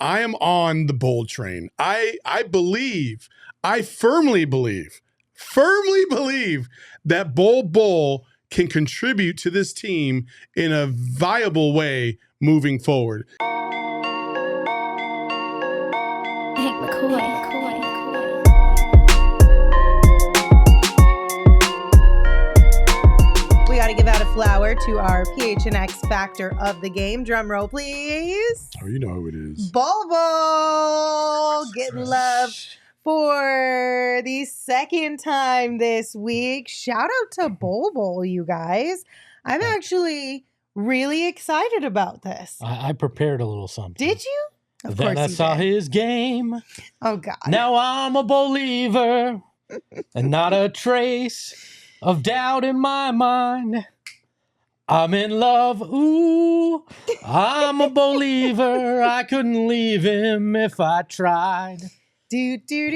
I am on the Bol train. I firmly believe that Bol Bol can contribute to this team in a viable way moving forward. We got to give out a flower to our PHNX factor of the game. Drum roll, please. Oh, you know who it is. Bol Bol getting love for the second time this week. Shout out to Bol Bol, you guys. I'm actually really excited about this. I prepared a little something. Did you? Of then course I you saw did. his game. Oh, God. Now I'm a believer and not a trace of doubt in my mind. I'm in love. Ooh, I'm a believer. I couldn't leave him if I tried. Do. I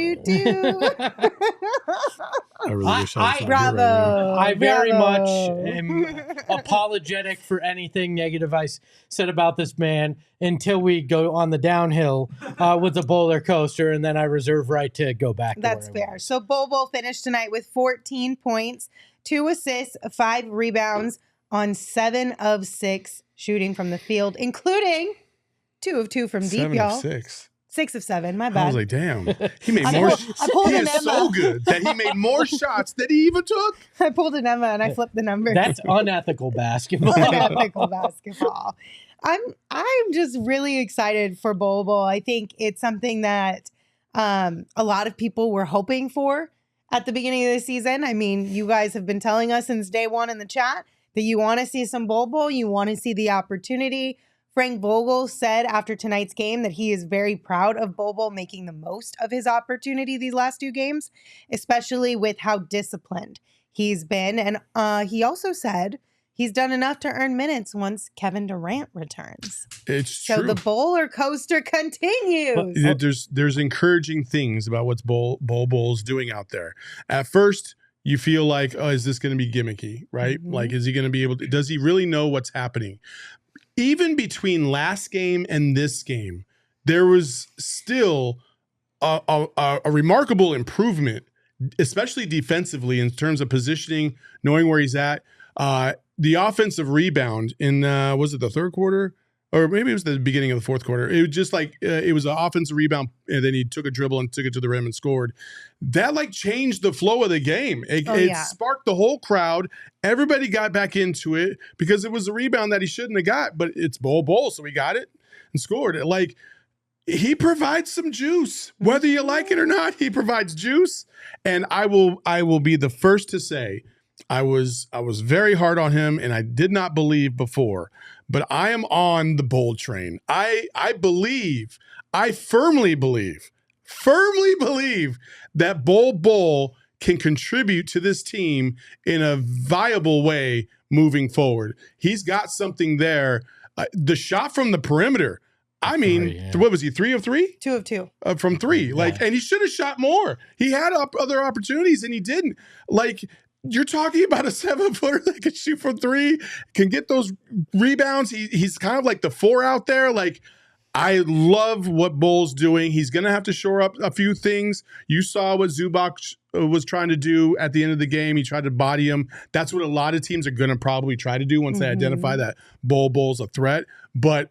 really wish I was not Bravo. here right now. I very Bravo. much am apologetic for anything negative I said about this man until we go on the downhill with the roller coaster, and then I reserve right to go back. That's fair. So Bol Bol finished tonight with 14 points, 2 assists, 5 rebounds on 7 of 6 shooting from the field, including 2 of 2 from deep, 7 y'all. of 6. 6 of 7, my I bad. was like, damn. He made more. I pulled He an is Emma. so good that he made more shots than he even took. I pulled an Emma and I flipped the number. That's unethical basketball. Unethical basketball. I'm just really excited for Bol Bol. I think it's something that a lot of people were hoping for at the beginning of the season. I mean, you guys have been telling us since day one in the chat that you want to see some Bol Bol, you want to see the opportunity. Frank Vogel said after tonight's game that he is very proud of Bol Bol making the most of his opportunity these last 2 games, especially with how disciplined he's been. And he also said he's done enough to earn minutes once Kevin Durant returns. It's true. So the bowler coaster continues. There's encouraging things about what's Bol Bol's doing out there. At first, you feel like, oh, is this going to be gimmicky, right? Mm-hmm. Like, is he going to be able to, does he really know what's happening? Even between last game and this game, there was still a remarkable improvement, especially defensively in terms of positioning, knowing where he's at. The offensive rebound in, was it the third quarter? Or maybe it was the beginning of the fourth quarter. It was just like, it was an offensive rebound, and then he took a dribble and took it to the rim and scored. That like changed the flow of the game. It sparked the whole crowd. Everybody got back into it because it was a rebound that he shouldn't have got, but it's Bol Bol, so he got it and scored it. Like, he provides some juice. Whether you like it or not, he provides juice. And I will be the first to say, I was very hard on him, and I did not believe before, but I am on the Bol train. I firmly believe that Bol Bol can contribute to this team in a viable way moving forward. He's got something there. The shot from the perimeter, I mean, what was he, 3 of 3? 2 of 2. From 3. Like, and he should have shot more. He had other opportunities, and he didn't. Like, you're talking about a 7-footer that can shoot from 3, can get those rebounds. He's kind of like the 4 out there. Like, I love what Bol's doing. He's going to have to shore up a few things. You saw what Zubac was trying to do at the end of the game. He tried to body him. That's what a lot of teams are going to probably try to do once they identify that Bol's a threat. But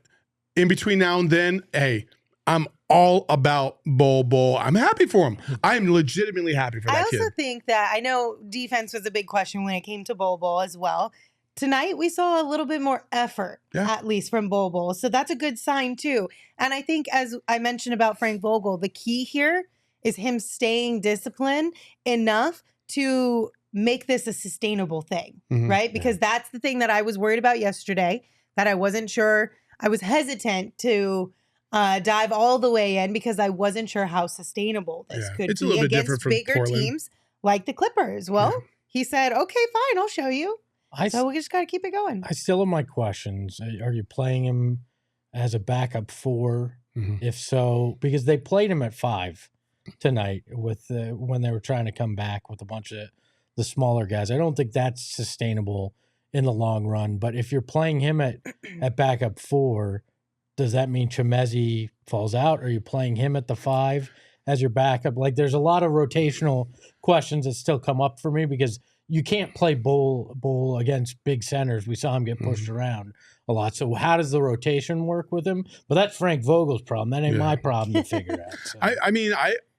in between now and then, hey, I'm all about Bol Bol. I'm happy for him. I'm legitimately happy for that kid. I also think that, I know defense was a big question when it came to Bol Bol as well. Tonight, we saw a little bit more effort, at least from Bol Bol. So that's a good sign, too. And I think, as I mentioned about Frank Vogel, the key here is him staying disciplined enough to make this a sustainable thing, right? Because that's the thing that I was worried about yesterday, that I wasn't sure. I was hesitant to dive all the way in because I wasn't sure how sustainable this could be against bigger teams like the Clippers. Well, he said, okay, fine, I'll show you. So we just got to keep it going. I still have my questions. Are you playing him as a backup 4? If so, because they played him at 5 tonight with when they were trying to come back with a bunch of the smaller guys. I don't think that's sustainable in the long run. But if you're playing him at backup 4, does that mean Chimezie falls out? Are you playing him at the 5 as your backup? Like, there's a lot of rotational questions that still come up for me because you can't play Bol against big centers. We saw him get pushed around a lot. So how does the rotation work with him? But that's Frank Vogel's problem. That ain't my problem to figure out. So.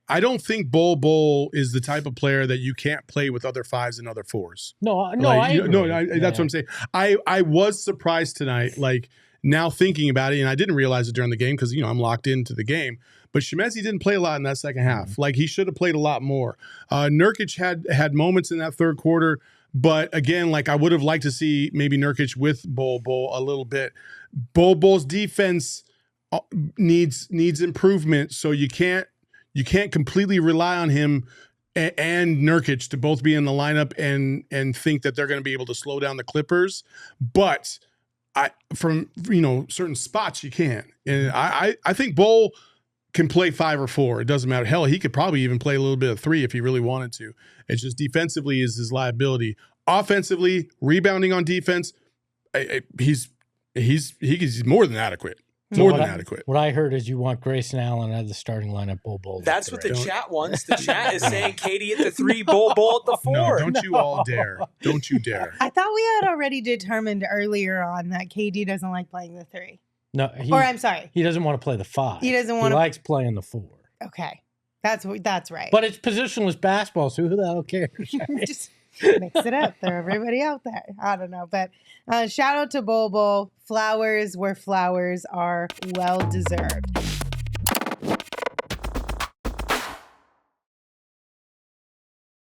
I don't think Bol Bol is the type of player that you can't play with other 5s and other 4s. That's what I'm saying. I was surprised tonight, like now thinking about it, and I didn't realize it during the game because I'm locked into the game. But Chimezie didn't play a lot in that second half. Like he should have played a lot more. Nurkic had moments in that third quarter, but again, like I would have liked to see maybe Nurkic with Bol Bol a little bit. Bol Bol's defense needs improvement, so you can't completely rely on him and Nurkic to both be in the lineup and think that they're going to be able to slow down the Clippers. But from certain spots you can, and I think Bol can play 5 or 4. It doesn't matter. Hell, he could probably even play a little bit of 3 if he really wanted to. It's just defensively is his liability. Offensively, rebounding on defense, he's more than adequate. More than adequate. What I heard is you want Grayson Allen at the starting lineup, Bol Bol. That's what the chat wants. The chat is saying Katie at the 3, Bol Bol at the 4. No, don't you all dare. Don't you dare. I thought we had already determined earlier on that KD doesn't like playing the 3. No, I'm sorry. He doesn't want to play the 5. He doesn't want. He likes playing the 4. Okay, that's right. But it's positionless basketball, so who the hell cares? Just mix it up. Throw everybody out there. I don't know, but shout out to Bol Bol. Flowers where flowers are well deserved.